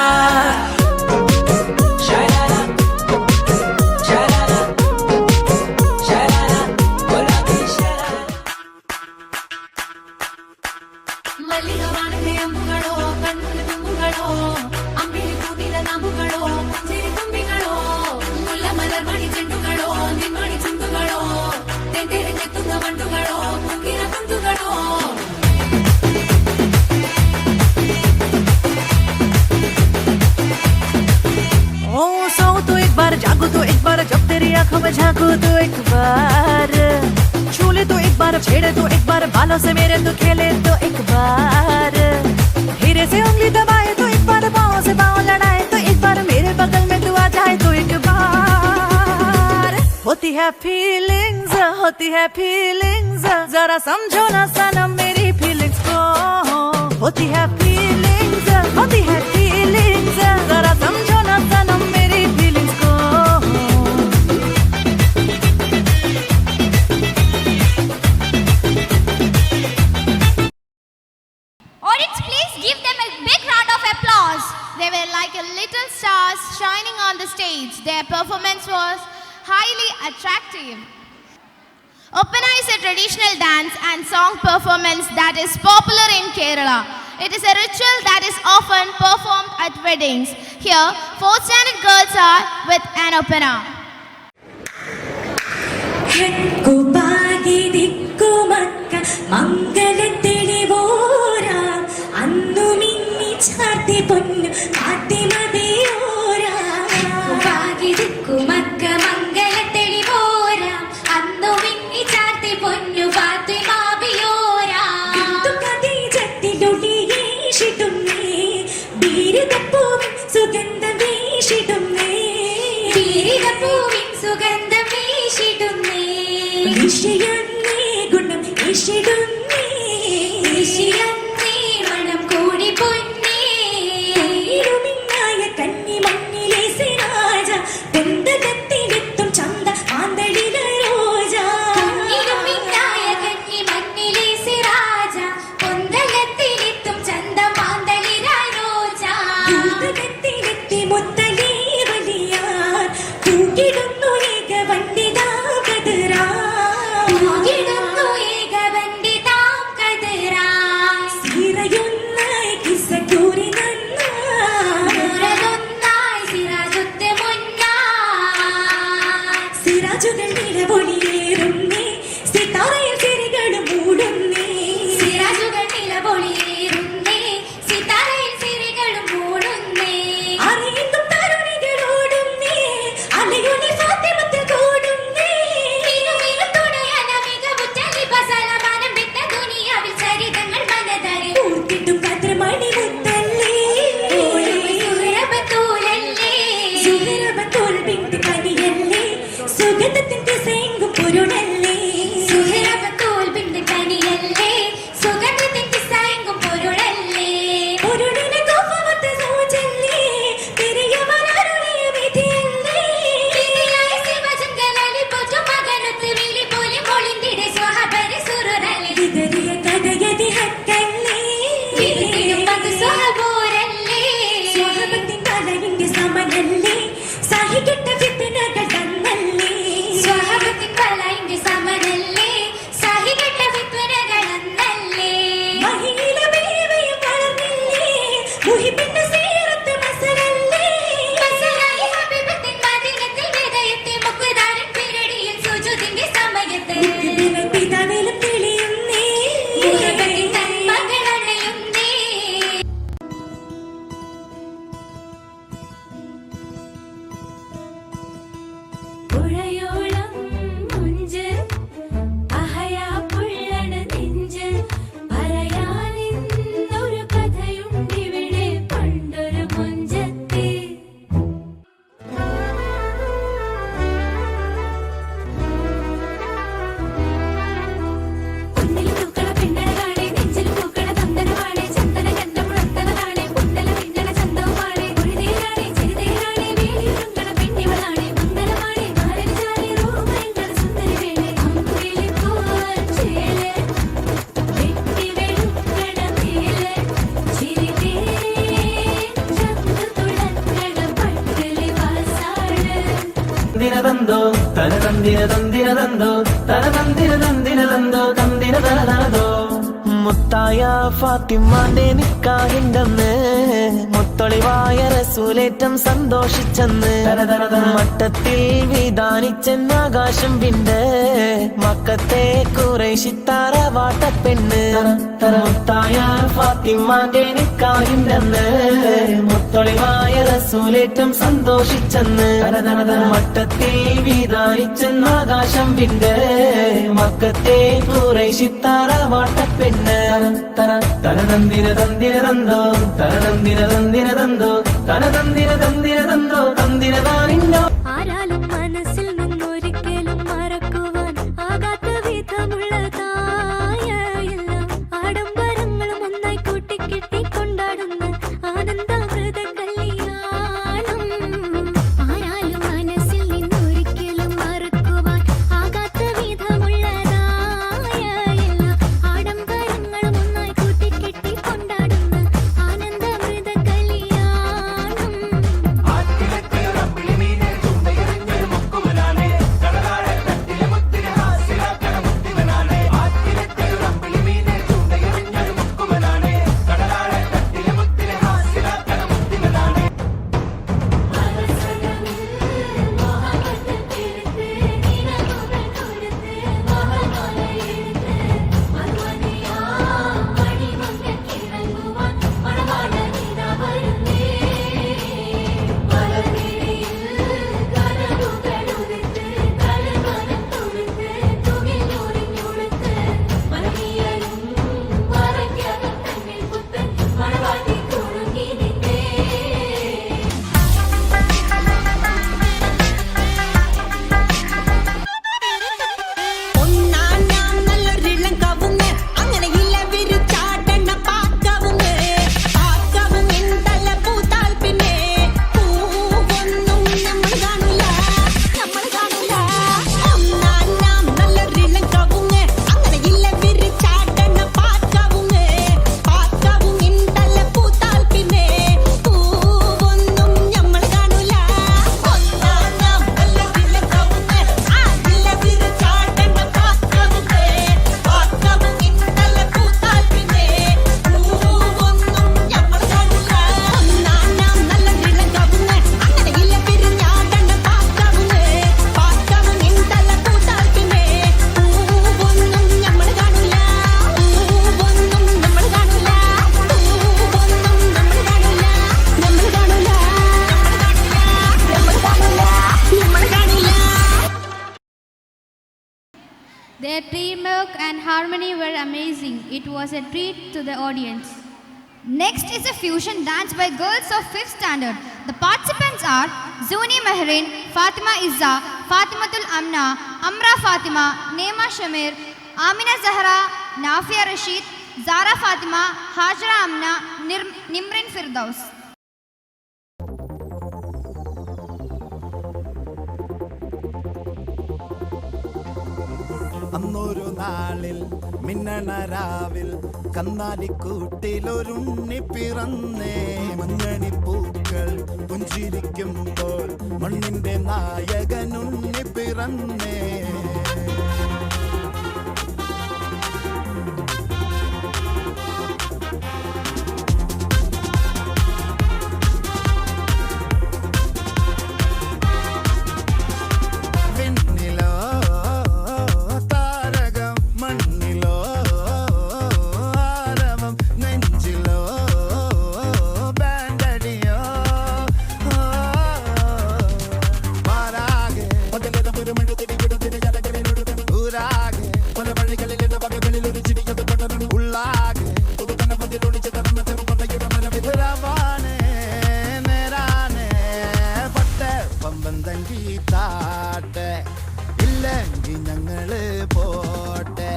ಮಲ್ಲಿಗವಾಣದೆ ಅಂಬುಗಳೋ ಕಣ್ಣು ತುಂಬುಗಳೋ ಅಂಬಿಳಿ ಕೂಡಿದ ನಾಮುಗಳೋ ಸಿರಿ ತುಂಬಿಗಳೋ ಮುಲ್ಲ ಮಲರ್ ಮಣಿ ಚೆಂಡುಗಳೋ ನಿಮ್ಮಣಿ ಚುಂಡುಗಳೋ ತೆಂಟೆರೆ ಕೆತ್ತುದ ಬಂಡುಗಳೋ ಮುಗಿನ ತುಂಡುಗಳೋ ओ सो तो एक बार जागो तो एक बार जब तेरी आंखों में झांको तो एक बार छूले तो एक बार छेड़े तो एक बार बालों से मेरे तो खेले तो एक बार हीरे से उंगली दबाए तो एक बार पाँव से पाँव लड़ाए तो एक बार मेरे बगल में तू आ जाए तो एक बार होती है फीलिंग्स जरा समझो ना सनम मेरी फीलिंग्स को होती है फीलिंग्स जरा समझो ना सनम मेरी फीलिंग्स को Audience, please give them a big round of applause. They were like a little stars shining on the stage. Their performance was highly attractive. Opana is a traditional dance and song performance that is popular in Kerala. It is a ritual that is often performed at weddings. Here, 4th standard girls are with an opera. അന്നു മിന്നി ചാർത്തി പൊന്നു കാട്ടിമതിയോരാ Mecca മംഗലത്തെളിവോരാ അന്നു മിന്നി ചാർത്തി പൊന്നു ഫാത്തിമാബിയോരാ ിടുന്നേ ബീരിതപ്പൂവിൻ സുഗന്ധം വീശിടുന്നേ വിഷയന്നേ ഗുണം ഇഷിടുന്നേ മണം കൂടി പൊന്നേ കന്നി മണ്ണിലെ സിരാജ പൊന്തകത്തിലെത്തും ചന്ത ആന്തളില രോജ കന്നി മണ്ണിലെ സിരാജ പൊന്തകത്തിലെത്തും ചന്ത മാന്തളില രോജ പൊന്തകത്തിലെത്തി മുത്തലേ വലിയാർ തൂക്കിടുന്നു ഏക വണ്ടിതാം കതിരാ സിറയൊന്നായി കിസ്സക്കൂരി സിറാജുകൾ നിലപൊളിയേറുന്നേ സാഹികെട്ട വിപിനകൾ തന്നല്ലേ സ്വഹബത്തിൻ കലയിന്റെ സമരല്ലേ സാഹികെട്ട വിപിനകൾ തന്നല്ലേ മഹിയില മേവയും വളർന്നില്ലേ മുഹിബിന്റെ സീറത്ത് മസലല്ലേ മസലായി ഹബീബത്തിൻ മദീനത്തിൽ വിദയത്തെ മുഖദാരൻ പിരടിയിൽ സുജൂദിന്റെ സമയത്ത് പിതാവിലും തെളിയുന്നേ മുഹബത്തിൻ തന്മകളണയുന്നേ പുഴയോളം മുഞ്ച് അഹയാ പുള്ളണ നെഞ്ച് പറയാനിന്നൊരു കഥയുണ്ടിവിടെ പണ്ടൊരു മുഞ്ചത്തെ കുന്നിൽ പൂക്കള പിന്നടകാളെ നെഞ്ചിൽ പൂക്കള തന്തനവാളെ ചന്ദന ഗന്ധമുണർത്തവളാളെ കുണ്ടല പിന്നട ചന്തവുമാളെ കുഴിതേരാളെ ചെറുതേരാളെ വേലിയുറങ്ങണ പെണ്ണിവളാളെ മംഗലമാളെ മാരനിചാലെ റൂമയങ്കണ സുന്ദരിവേളെ അമ്പുവേലി പോവാൻ ചേലെ വെട്ടി വെളുക്കണ മേലെ ചിരിതേ ചന്ത തുളക്കണ പട്ടലി വാസാള് ദിനദന്തോ തനതന്ദിനദന്ദിനദന്തോ തനതന്ദിനദന്ദിനദന്തോ തന്ദിനദനദനദോ മുത്തായ ഫാത്തിമാന്റെ നിക്കാഹിന്റന്ന് മുത്തൊളിവായ റസൂലേറ്റം സന്തോഷിച്ചെന്ന് മട്ടത്തിൽ വിധാനിച്ചെന്ന് ആകാശം പിണ്ട് മക്കത്തെ കുറേശിത്താറ വാട്ടപ്പെണ്ണ് മുത്തായ ഫാത്തിമാന്റെ നിക്കാഹിന്റന്ന് മുത്തൊളിവായ റസൂലേറ്റം സന്തോഷിച്ചെന്ന് മട്ടത്തിൽ വിധാനിച്ചെന്ന് ആകാശം പിണ്ട് മക്കത്തെ കുറേശിത്താറ വാട്ടപ്പെണ്ണ് തനതന്ദിനതന്ദിനതന്തോ തനതന്ദിനതന്ദിനതന്തോ തനതന്ദിനതന്ദിനതന്തോ തന്ദിനതാനിന്നോ ആരാലും മനസ്സിൽ നിന്നൊരിക്കലും മറക്കുവാൻ ആകാത്ത വിധമുള്ളതായ എല്ലാം ആഡംബരങ്ങളും ഒന്നായി കൂട്ടിക്കെട്ടി കൊണ്ടാടുന്ന ആനന്ദാമൃത കല്യാണം ആരാലും മനസ്സിൽ നിന്നൊരിക്കലും മറക്കുവാൻ ആകാത്ത വിധമുള്ളതായ എല്ലാം ആഡംബരങ്ങളും ഒന്നായി കൂട്ടിക്കെട്ടി കൊണ്ടാടുന്ന ആനന്ദാമൃത കല്യാണം ഒന്നാം നല്ലൊരിളം കവുങ്ങ് അങ്ങനെ ഇലവിരു ചാടണ പാക്കവുങ്ങ് പാക്കവുങ്ങ് തല പൂത്താൽ പിന്നെ പൂവൊന്നും നമ്മൾ കാണൂല ഒന്നാം നല്ലൊരിളം കവുങ്ങ് അങ്ങനെ ഇലവിരു ചാടണ പാക്കവുങ്ങ് പാക്കവുങ്ങ് തല പൂത്താൽ പിന്നെ പൂവൊന്നും നമ്മൾ കാണൂല ഒന്നാം നല്ലൊരിളം കവുങ്ങ് ആ ഇലവിരു ചാടണ പാക്കവുങ്ങ് പാക്കവുങ്ങ് തല പൂത്താൽ പിന്നെ പൂവൊന്നും നമ്മൾ കാണൂല ഒന്നാം നല്ലൊരിളം കവുങ്ങ് അങ്ങനെ ഇലവിരു ചാടണ പാക്കവുങ്ങ് പാക്കവുങ്ങ് തല പൂത്താൽ പിന്നെ പൂവൊന്നും നമ്മൾ കാണൂല പൂവൊന്നും നമ്മൾ കാണൂല പൂവൊന്നും നമ്മൾ കാണൂല നമ്മൾ കാണൂല നമ്മൾ കാണില്ല Their teamwork and harmony were amazing. It was a treat to the audience. Next is a fusion dance by girls of 5th standard. The participants are Zuni Mehrin, Fatima Izza, Fatimatul Amna, Amra Fatima, Neema Shamir, Amina Zahra, Nafia Rashid, Zara Fatima, Hajra Amna, Nimrin Firdaus. അന്നൊരു നാളിൽ മിന്നണരാവിൽ കന്നാലിക്കൂട്ടിലൊരുണ്ണി പിറന്നേ മഞ്ഞണിപ്പൂ പൂക്കൾ പുഞ്ചിരിക്കുമ്പോൾ മണ്ണിന്റെ നായകനുണ്ണി പിറന്നേ. ഇല്ലെങ്കിൽ ഞങ്ങള് പോട്ടെ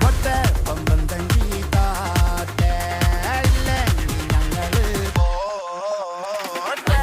പൊട്ടെ പമ്പം തങ്കി താട്ടെ ഇല്ലെങ്കിൽ ഞങ്ങള് പോട്ടെ.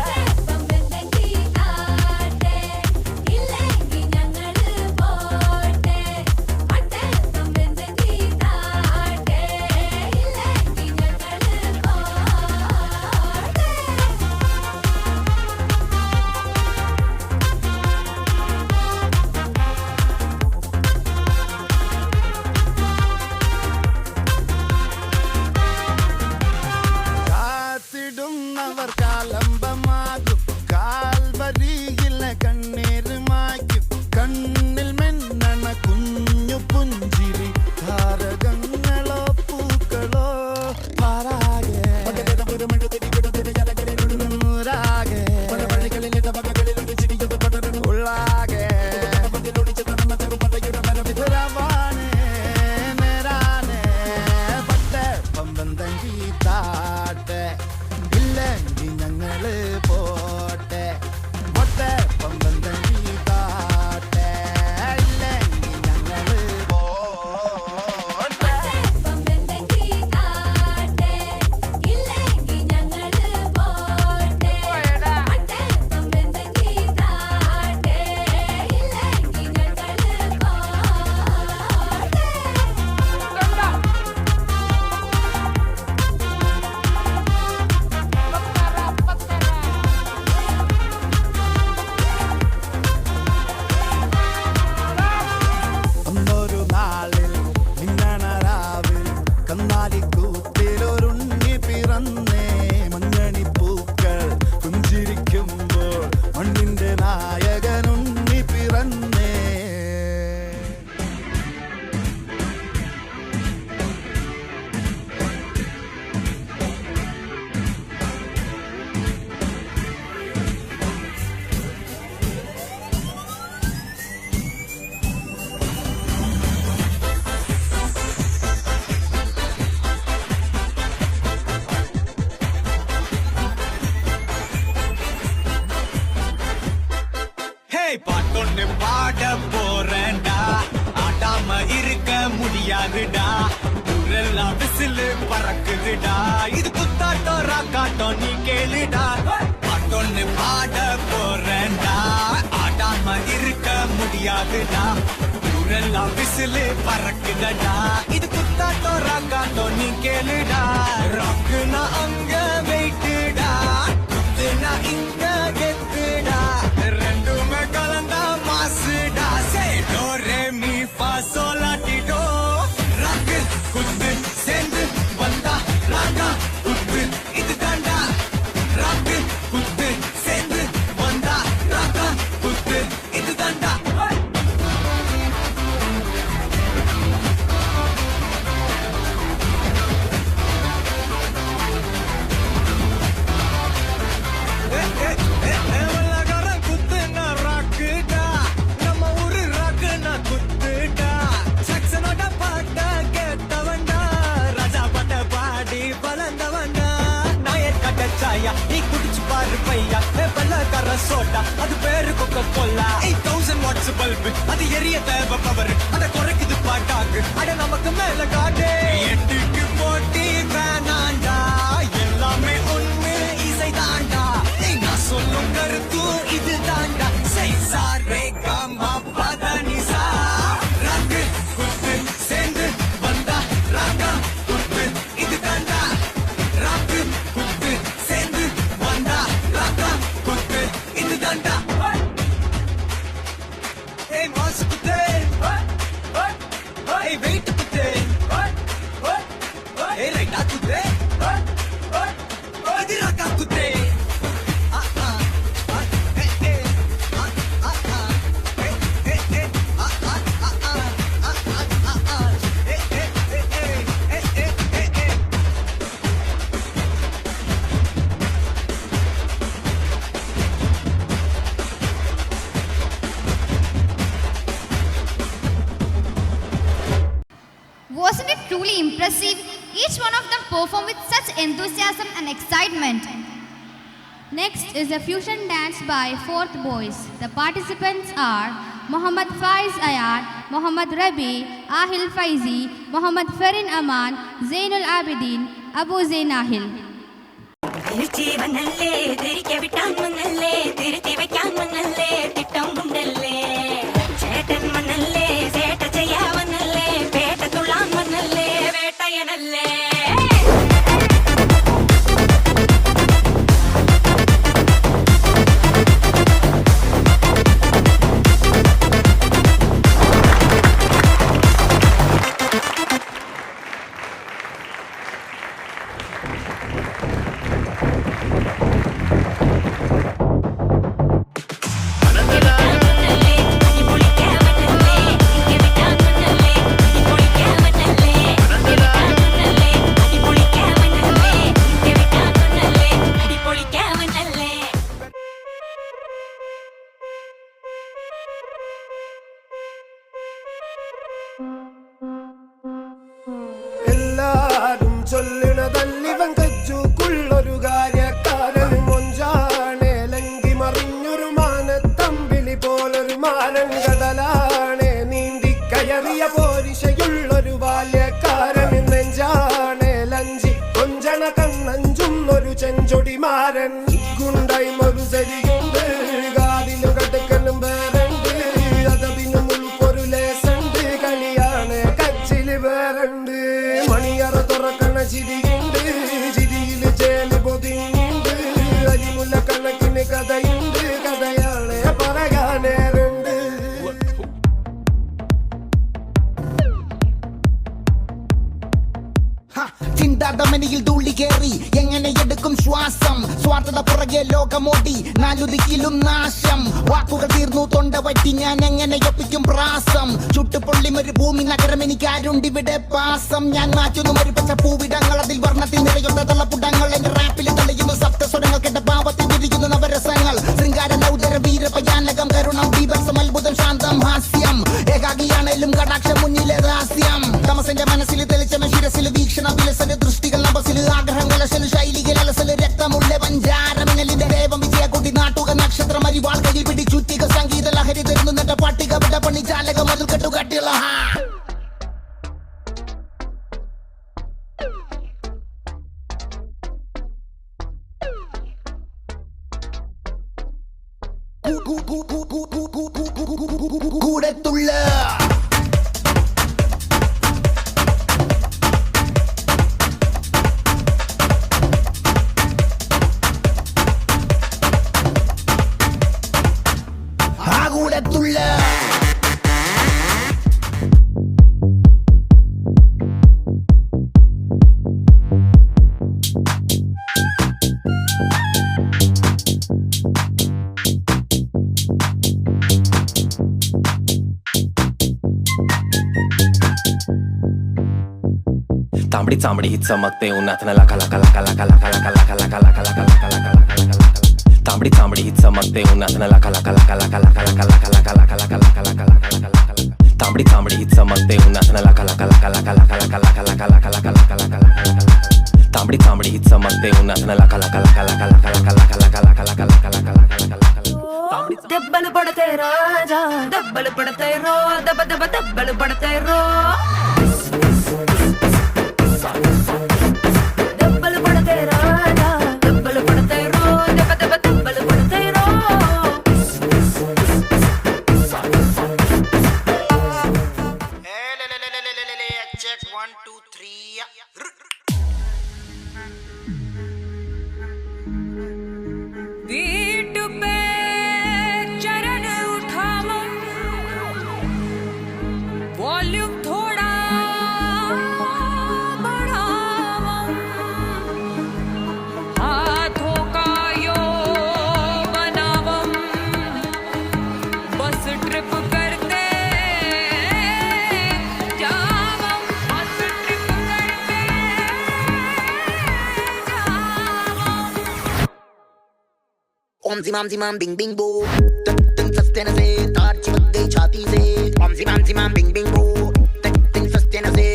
കാത്തിടുന്നവർ കാലംബമാകും കാൽവരിയില കണ്ണീര് മായ്ക്കും കണ്ണിൽ മെന്നണ കുഞ്ഞു പുഞ്ചിരി താരകങ്ങളോ പൂക്കളോ പാരാകെ ഉള്ളാകെ പമ്പം തങ്കി താട്ടെ ഇല്ലെങ്കിൽ ഞങ്ങള് പോട്ടെ പൊട്ടെ പമ്പം തങ്കി താട്ടെ ഇല്ലെങ്കിൽ ഞങ്ങള് പോട്ടെ. അന്നൊരു നാളിൽ മിന്നണരാവിൽ കന്നാലിക്കൂട്ടിലൊരുണ്ണി പിറന്നേ. മഞ്ഞണി പൂക്കൾ പുഞ്ചിരിക്കുമ്പോൾ മണ്ണിന്റെ നായകനുണ്ണി പിറന്നേ. பாட்டொன்னு பாட போறேன்டா ஆடாம இருக்க முடியாதுடா ஊரெல்லாம் விசிலு பறக்குதுடா இது குத்தாட்டம் ராக்காட்டம் நீ கேளுடா பாட்டொன்னு பாட போறேன்டா ஆடாம இருக்க முடியாதுடா ஊரெல்லாம் விசிலு பறக்குதடா இது குத்தாட்டம் ராக்காட்டம் நீ கேளுடா ராக்குனா அங்க வெயிட்டுடா குத்துனா இங்க கெத்துடா ரெண்டுமே கலந்தா மாசுடா சே டோ ரே மீ ஃபா சோலாட்டிடோ ராக்கு குத்து சேர்ந்து வந்தா ராகா குத்து இது தாண்டா ராக்கு குத்து சேர்ந்து வந்தா ராகா குத்து இது தாண்டா நீ குடிச்சு பாரு பையா வெள்ளக்கார சோடா அது பேரு கொக்க கோலா 8000 வாட்ஸ் பல்பு அது எரிய தேவை பவர் அத குறைக்குது பாட்டாக்கு அட நமக்கு மேல காட்டே எட்டுக்கு போட்டி வேணாண்டா எல்லாமே ஒண்ணு இசை தாண்டா நான் சொல்லும் கருத்து இது தாண்டா சை சார் ரேகாமா பதனிசா ராக்கு குத்து சேர்ந்து வந்தா ராகா குத்து இது தாண்டா ராக்கு குத்து சேர்ந்து வந்தா Wasn't it truly impressive? Each one of them performed with such enthusiasm and excitement. Next is a fusion dance by 4th Boys. The participants are Muhammad Faiz Ayar, Muhammad Rabi, Ahil Faizi, Muhammad Farin Aman, Zainul Abidin, Abu Zain Ahil. എല്ലാരും ചൊല്ലണതല്ലിവൻ കച്ചുക്കുള്ളൊരു കാര്യക്കാരൻ മൊഞ്ചാണേ ലങ്കി മറിഞ്ഞൊരു മാനത്തമ്പിളി പോലൊരു മാനൻ കടലാണേ നീന്തി കയറിയ പോരിശയുള്ളൊരു ബാല്യക്കാരൻ നെഞ്ചാണേ ലഞ്ചി കൊഞ്ചണ കണ്ണഞ്ചും ഒരു ചെഞ്ചൊടിമാരൻ ഗുണ്ടായി ഒരു സരിയുണ്ട് കാതിലും കടുക്കലും വേറുണ്ട് അതതിനും ഉൾക്കൊരു ലേസുണ്ട് കളിയാണ് കച്ചില് വേറുണ്ട് മണിയറ തുറക്കണ ചിരിയുണ്ട് ചിരിയില് ചേല് പൊതിയുണ്ട് അരിമുല്ല കണക്കിന് കഥയുണ്ട് കഥയാണ് പറയാനേറുണ്ട് ചിന്താതമനിയിൽ തുള്ളി കേറി എങ്ങനെ എടുക്കും ശ്വാസം സ്വാർത്ഥത പുറകെ ലോകമോടി നാലുദിക്കിലും നാശം വാക്കുകൾ തീർന്നു തൊണ്ട വറ്റി ഞാൻ എങ്ങനെ ഒപ്പിക്കും പ്രാസം ചുട്ടുപൊള്ളി ഒരു ഭൂമി നഗരം എനിക്കാരുണ്ടിവിടെ പാസം ഞാൻ മാറ്റുന്നു ഒരു പച്ച പൂവിടങ്ങൾ അതിൽ വർണ്ണത്തിൽ നിറയുന്ന തളപ്പുടങ്ങൾ എന്റെ റാപ്പിൽ തെളിയുന്നു സപ്തസ്വരങ്ങൾ കേട്ട ഭാവത്തിൽ വിരിയുന്നു നവരസങ്ങൾ ശൃംഗാര നൗദര വീരപയാനകം കരുണം ബീഭത്സം അത്ഭുതം ശാന്തം ഹാസ്യം ഏകാഗിയാണേലും കടാക്ഷം മുന്നിലെ രഹസ്യം തമസന്റെ മനസ്സിൽ തെളിച്ചമ ശിരസിൽ വീക്ഷണ വിലസല് ദൃഷ്ടികൾ നഭസിൽ ആഗ്രഹം കലശല് ശൈലികൾ അലസല് രക്തമുള്ള പഞ്ചാരമിനലിന്റെ ദേവം വിജയക്കുട്ടി നാട്ടുക നക്ഷത്രം അരിവാൾ കയ്യിൽ പിടിച്ചുറ്റിക സംഗീത ലഹരി തരുന്നു നട്ട പട്ടിക വിട പണി ചാലക മതിൽ കെട്ടുകട്ടിയുള്ള കൂടത്തുള്ള കൂടത്തുള്ള तांबडी चांबडी ही चमकते उन्हात लका लका लका लका लका लका लका लका लका लका लका लका लका तांबडी चांबडी ही चमकते उन्हात लका लका लका लका लका लका लका लका लका लका लका लका लका लका तांबडी चांबडी ही चमकते उन्हात लका लका लका लका लका लका लका लका लका लका लका लका लका तांबडी चांबडी ही चमकते उन्हात लका लका लका लका लका लका लका लका लका लका लका लका लका దెబ్బలు పడతాయి రాజా దెబ్బలు పడతాయి రో దెబ్బ దెబ్బ దెబ్బలు పడతాయి రో దెబ్బలు పడతాయి రాజా దెబ్బలు పడతాయి రో దెబ్బ దెబ్బ దెబ్బలు పడతాయి రో check 1 2 3 बीट पे चरण उठाओ वॉल्यूम थोड़ा बढ़ाओ हाथों का यो बनाओ बस ट्रिप करते जाओ बस ट्रिप करते ओम जिमाम जिमाम बिंग बिंग बो तक सस्ते न से तार चिपक गई छाती से ओम जिमाम जिमाम बिंग बिंग बो तक सस्ते न से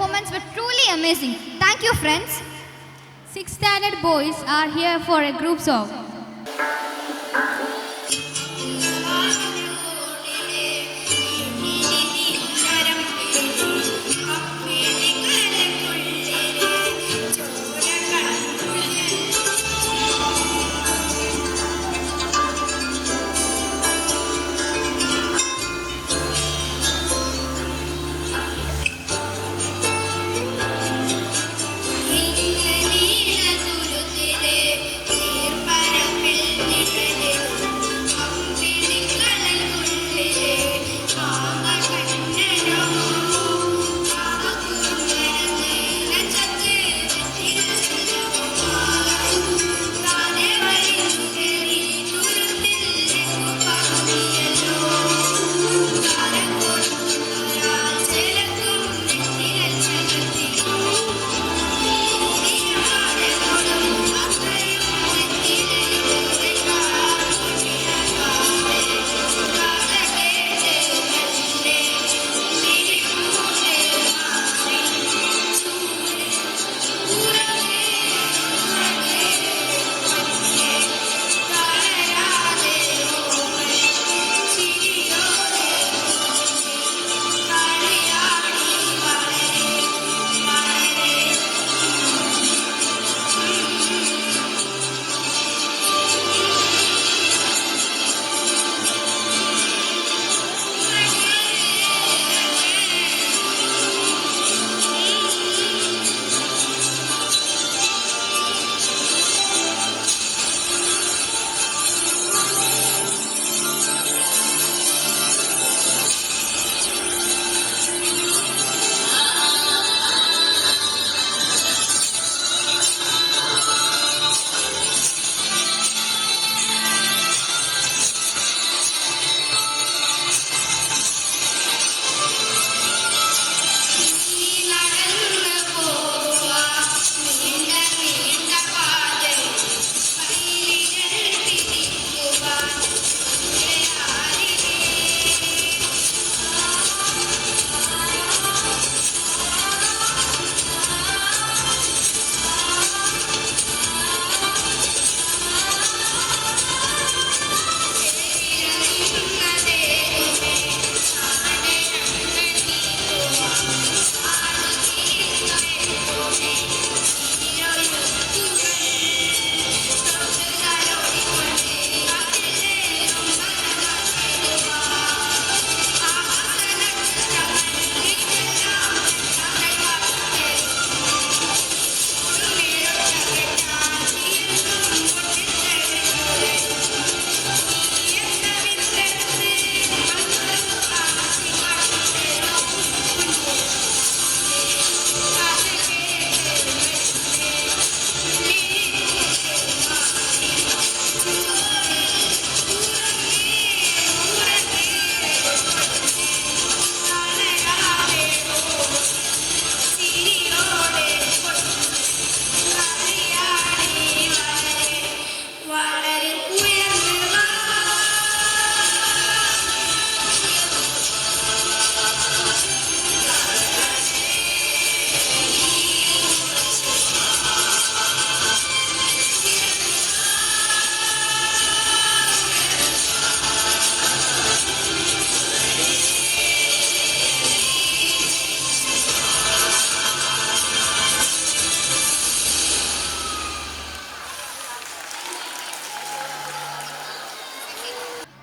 performance were truly amazing. Thank you, friends. 6th standard boys are here for a group song.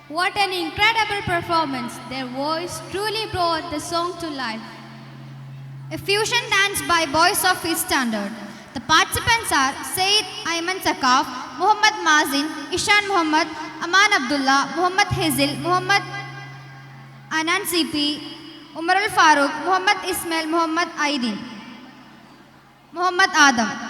What an incredible performance. Their voice truly brought the song to life. A fusion dance by boys of 5th standard. The participants are Saeed Ayman Sakaf, Muhammad Mazin, Ishan Muhammad, Aman Abdullah, Muhammad Hazil, Muhammad Anan CP, Umar Al Farooq, Muhammad Ismail, Muhammad Aidin, Muhammad Adam.